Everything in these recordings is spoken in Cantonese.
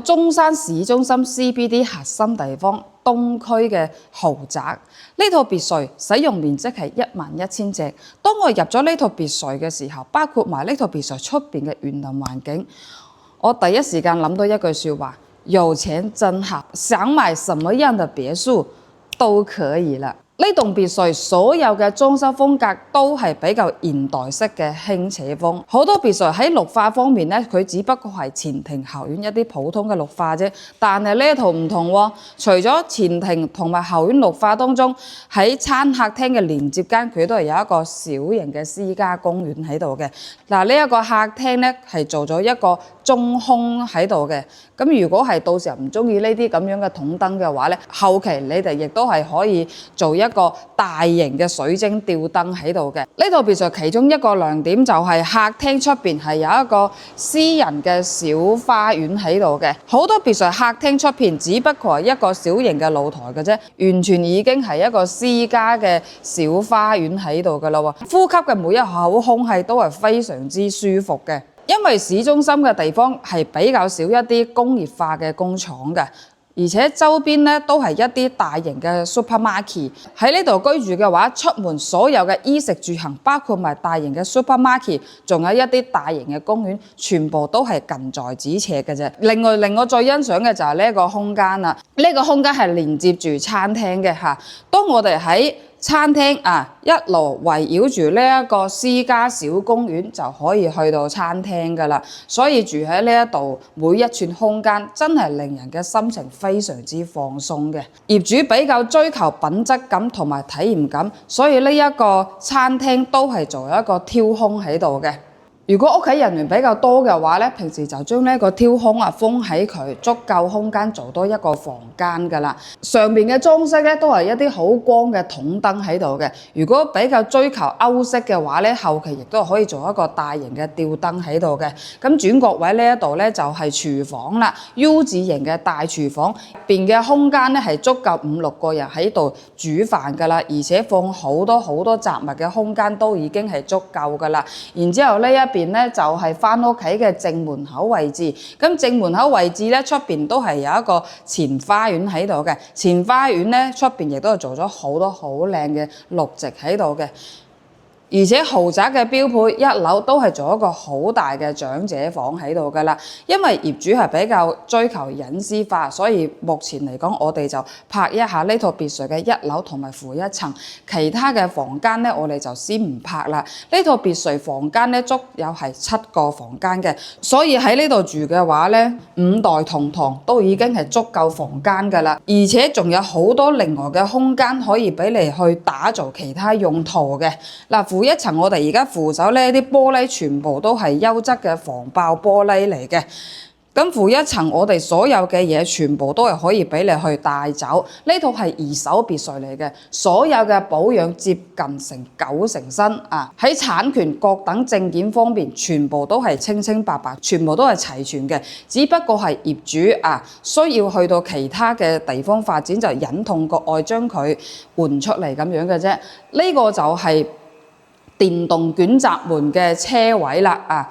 中山市中心 CBD 核心地方東區嘅豪宅。呢套別墅使用面積係11000呎。當我入咗呢套別墅嘅時候，包括埋呢套別墅出邊嘅園林環境，我第一時間諗到一句説話：有錢真好，想買什麼樣的別墅都可以啦。呢棟別墅所有嘅裝修風格都係比較現代式嘅輕奢風。好多別墅喺綠化方面咧，佢只不過係前庭後院一啲普通嘅綠化啫。但係呢一套唔同喎，除咗前庭同埋後院綠化當中，喺餐客廳嘅連接間，佢都係有一個小型嘅私家公園喺度嘅。嗱，呢一個客廳咧係做咗一個中空喺度嘅。咁如果係到時候唔中意呢啲咁樣嘅筒燈嘅話咧，後期你哋亦都係可以做一個大型嘅水晶吊燈喺度嘅。呢套別墅其中一個亮點就係客廳出邊係有一個私人嘅小花園喺度嘅。好多別墅客廳出邊只不過係一個小型嘅露台嘅啫，完全已經係一個私家嘅小花園喺度噶啦喎。呼吸嘅每一口空氣都係非常之舒服嘅。因為市中心嘅地方係比較少一啲工業化嘅工廠嘅，而且周邊咧都係一啲大型嘅 supermarket。喺呢度居住嘅話，出門所有嘅衣食住行，包括埋大型嘅 supermarket， 仲有一啲大型嘅公園，全部都係近在咫尺嘅啫。另外令我最欣賞嘅就係呢一個空間啦，呢個空間係連接住餐廳嘅嚇。當我哋喺餐廳一路圍繞住呢一個私家小公園就可以去到餐廳㗎啦，所以住喺呢一度每一寸空間真係令人嘅心情非常之放鬆嘅。業主比較追求品質感同埋體驗感，所以呢一個餐廳都係做一個挑空喺度嘅。如果屋企人員比較多嘅話咧，平時就將呢個挑空封喺佢，足夠空間做多一個房間㗎啦。上面嘅裝飾咧都係一啲好光嘅筒燈喺度嘅。如果比較追求歐式嘅話咧，後期亦都可以做一個大型嘅吊燈喺度嘅。咁轉角位呢一度咧就係廚房啦，U 字型嘅大廚房，入邊嘅空間咧係足夠5-6個人喺度煮飯㗎啦，而且放好多雜物嘅空間都已經係足夠㗎啦。然之後呢一邊咧就係返屋企嘅正門口位置，咁正門口位置咧出邊都係有一個前花園喺度嘅，前花園咧出邊亦都係做咗好多好靚嘅綠植喺度嘅。而且豪宅嘅標配1樓都係做一個好大嘅長者房喺度㗎啦，因為業主係比較追求隱私化，所以目前嚟講我哋就拍一下呢套別墅嘅1樓同埋負1層，其他嘅房間咧我哋就先唔拍啦。呢套別墅房間咧足有係7個房間嘅，所以喺呢度住嘅話咧5代同堂都已經係足夠房間㗎啦，而且仲有好多另外嘅空間可以俾你去打造其他用途嘅。嗱，負1層我哋而家扶手呢啲玻璃全部都係優質嘅防爆玻璃嚟嘅。咁負1層我哋所有嘅嘢全部都係可以俾你去帶走。呢套係2手別墅嚟嘅，所有嘅保養接近成9成新喺產權各等證件方面全部都係清清白白，全部都係齊全嘅。只不過係業主需要去到其他嘅地方發展，就忍痛割愛將佢換出嚟咁樣嘅啫。呢個就係電動捲閘門嘅車位啦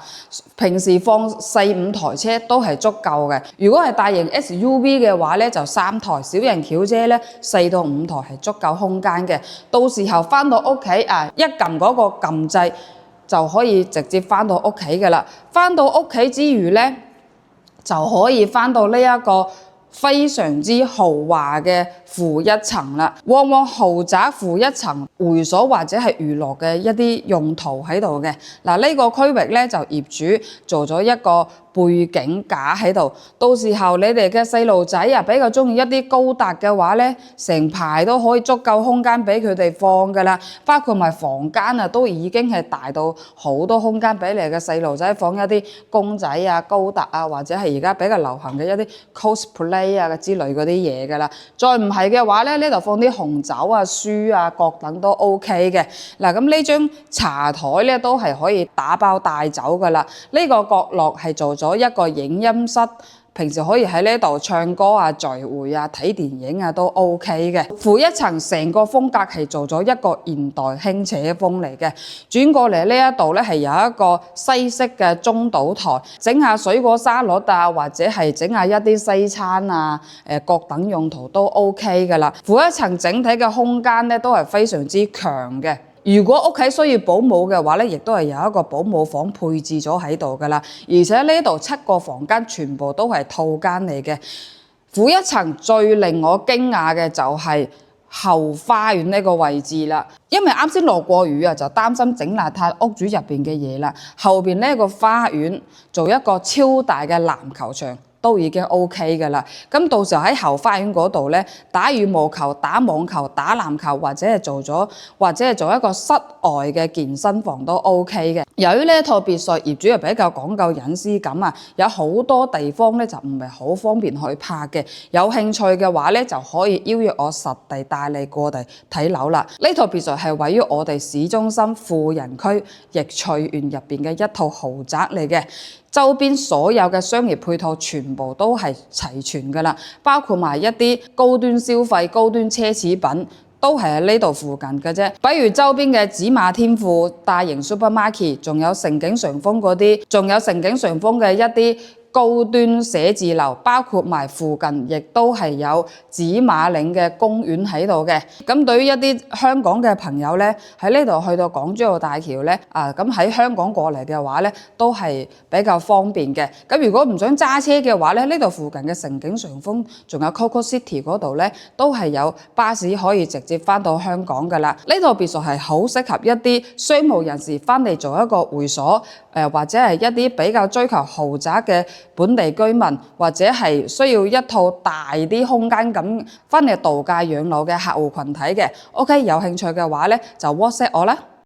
平時放4-5台車都係足夠嘅。如果係大型 SUV 嘅話咧，就3台，小型轎車咧4到5台係足夠空間嘅。到時候返到屋企一撳嗰個撳掣就可以直接返到屋企㗎啦。返到屋企之餘咧，就可以返到呢一個非常之豪華嘅負1層啦。往往豪宅負1層會所或者係娛樂嘅一啲用途喺度嘅。嗱，呢個區域咧就業主做咗一個背景架喺度，到時候你哋嘅細路仔比較中意一啲高達嘅話咧，成排都可以足夠空間俾佢哋放㗎啦。包括埋房間都已經係大到好多空間俾你嘅細路仔放一啲公仔高達或者係而家比較流行嘅一啲 cosplay 之類嗰啲嘢㗎啦。再唔係嘅話咧，呢度放啲紅酒書各等都 OK 嘅。嗱，咁呢張茶台咧都係可以打包帶走㗎啦。呢個角落係做咗一個影音室平時可以喺呢度唱歌啊、聚會啊、睇電影啊都 OK 嘅。負一層成個風格係做咗一個現代輕斜風嚟嘅，轉過嚟呢一度咧係有一個西式嘅中島台，整下水果沙律啊，或者係整下一啲西餐啊，各等用途都 OK 噶啦。負一層整體嘅空間咧都係非常之強嘅。如果屋企需要保姆嘅話咧，亦都係有一個保姆房配置咗喺度噶啦。而且呢度7個房間全部都係套間嚟嘅。負一層最令我驚訝嘅就係後花園呢個位置啦，因為啱先落過雨啊，就擔心整邋遢屋主入邊嘅嘢啦。後邊呢個花園做一個超大嘅籃球場都已經 OK 㗎啦。咁到時候喺後花園嗰度咧，打羽毛球、打網球、打籃球，或者係做一個室外嘅健身房都 OK 嘅。由於呢一套別墅業主係比較講究隱私感啊，有好多地方咧就唔係好方便去拍嘅。有興趣嘅話咧，就可以邀約我實地帶你過嚟睇樓啦。呢套別墅係位於我哋市中心富人區逸翠苑入邊嘅一套豪宅嚟嘅。周邊所有嘅商業配套全部都係齊全㗎啦，包括埋一啲高端消費、高端奢侈品都係喺呢度附近嘅啫。比如周邊嘅紫馬天富、大型 supermarket， 仲有盛景順豐嗰啲，仲有盛景順豐嘅一啲高端寫字樓，包括埋附近亦都係有紫馬嶺嘅公園喺度嘅。咁對於一啲香港嘅朋友咧，喺呢度去到港珠澳大橋咧，咁喺香港過嚟嘅話咧，都係比較方便嘅。咁如果唔想揸車嘅話咧，呢度附近嘅盛景順豐，仲有 Coco City 嗰度咧，都係有巴士可以直接翻到香港噶啦。呢套別墅係好適合一啲商務人士翻嚟做一個會所，或者係一啲比較追求豪宅嘅本地居民，或者係需要一套大啲空間咁翻嚟度假養老嘅客戶群體嘅。OK， 有興趣嘅話咧就 WhatsApp 我啦。